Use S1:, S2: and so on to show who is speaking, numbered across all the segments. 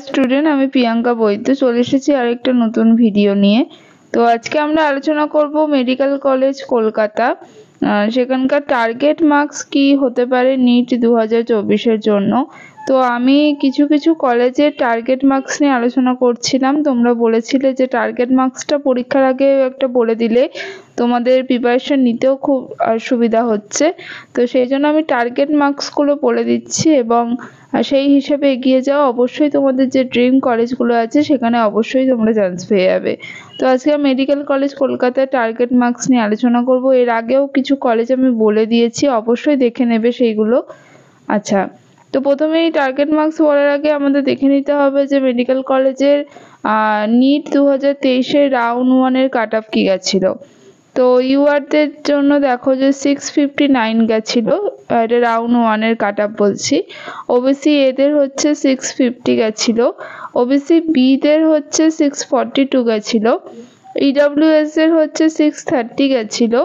S1: Student, আমি প্রিয়াঙ্কা বৈদ্য চলে এসেছি আরেকটা নতুন ভিডিও নিয়ে। তো আজকে আমরা আলোচনা করব মেডিকেল কলেজ কলকাতা, সেখানকার টার্গেট মার্কস কি হতে পারে নিট 2024-এর জন্য। তো আমি কিছু কিছু কলেজের টার্গেট মার্কস নিয়ে আলোচনা করছিলাম। তোমরা বলেছিলে যে টার্গেট মার্কসটা পরীক্ষার আগে একটা বলে দিলে তোমাদের প্রিপারেশন নিতেও খুব সুবিধা হচ্ছে। তো সেই জন্য আমি টার্গেট মার্কসগুলো বলে দিচ্ছি এবং সেই হিসাবে এগিয়ে যাও। অবশ্যই তোমাদের যে ড্রিম কলেজগুলো আছে সেখানে অবশ্যই তোমরা চান্স পেয়ে যাবে। তো আজকে মেডিকেল কলেজ কলকাতায় টার্গেট মার্কস নিয়ে আলোচনা করব। এর আগেও কিছু কলেজ আমি বলে দিয়েছি, অবশ্যই দেখে নেবে সেইগুলো। আচ্ছা, তো প্রথমেই টার্গেট মার্কস বলার আগে আমাদের দেখে নিতে হবে যে মেডিকেল কলেজের নিট 2023-এর রাউন্ড 1-এর কাট অফ কী গেছিলো। তো ইউআরদের জন্য দেখো যে 659 গেছিলো, এটা রাউন্ড 1-এর কাট অফ বলছি। ওবিসি এদের হচ্ছে 650 গেছিলো, ওবিসি বিদের হচ্ছে 642 গেছিলো, ইডব্লিউএস এর হচ্ছে 630 গেছিলো,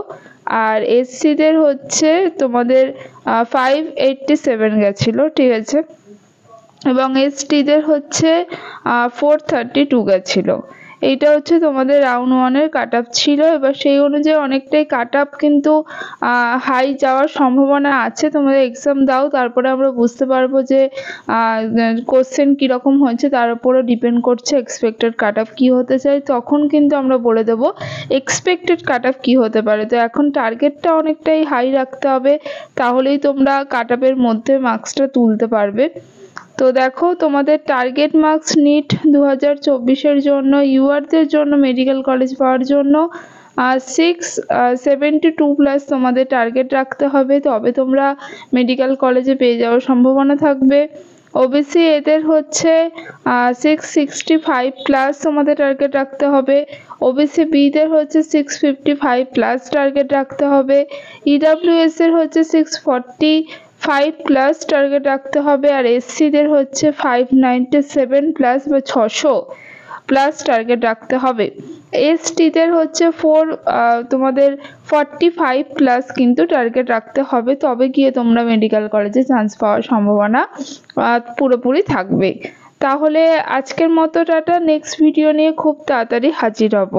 S1: আর এসসিদের হচ্ছে তোমাদের 587 গেছিলো, ঠিক আছে, এবং এসটিদের হচ্ছে 432 গেছিলো। এইটা হচ্ছে তোমাদের রাউন্ড 1-এর কাট অফ ছিল। এবার সেই অনুযায়ী অনেকটাই কাট অফ কিন্তু হাই যাওয়ার সম্ভাবনা আছে। তোমরা এক্সাম দাও, তারপরে আমরা বুঝতে পারবো যে কোশ্চেন কীরকম হয়েছে, তার উপরও ডিপেন্ড করছে এক্সপেক্টেড কাট অফ কী হতে চাই। তখন কিন্তু আমরা বলে দেবো এক্সপেক্টেড কাট অফ কী হতে পারে। তো এখন টার্গেটটা অনেকটাই হাই রাখতে হবে, তাহলেই তোমরা কাট অফের মধ্যে মার্কসটা তুলতে পারবে। তো দেখো, তোমাদের টার্গেট মার্কস নিট 2024-এর জন্য ইউআরদের জন্য মেডিকেল কলেজ পাওয়ার জন্য 672+ তোমাদের টার্গেট রাখতে হবে, তবে তোমরা মেডিকেল কলেজে পেয়ে যাওয়ার সম্ভাবনা থাকবে। ওবিসি এদের হচ্ছে 665+ তোমাদের টার্গেট রাখতে হবে। ওবিসি বিদের হচ্ছে 655+ টার্গেট রাখতে হবে। ইডব্লিউএস এর হচ্ছে 645+ টার্গেট রাখতে হবে, আর এসসিদের হচ্ছে 597+ বা 600+ টার্গেট রাখতে হবে। এসটিদের হচ্ছে তোমাদের 45+ কিন্তু টার্গেট রাখতে হবে, তবে গিয়ে তোমরা মেডিকেল কলেজে চান্স পাওয়ার সম্ভাবনা পুরোপুরি থাকবে। তাহলে আজকের মতো টাটা, নেক্সট ভিডিও নিয়ে খুব তাড়াতাড়ি হাজির হব।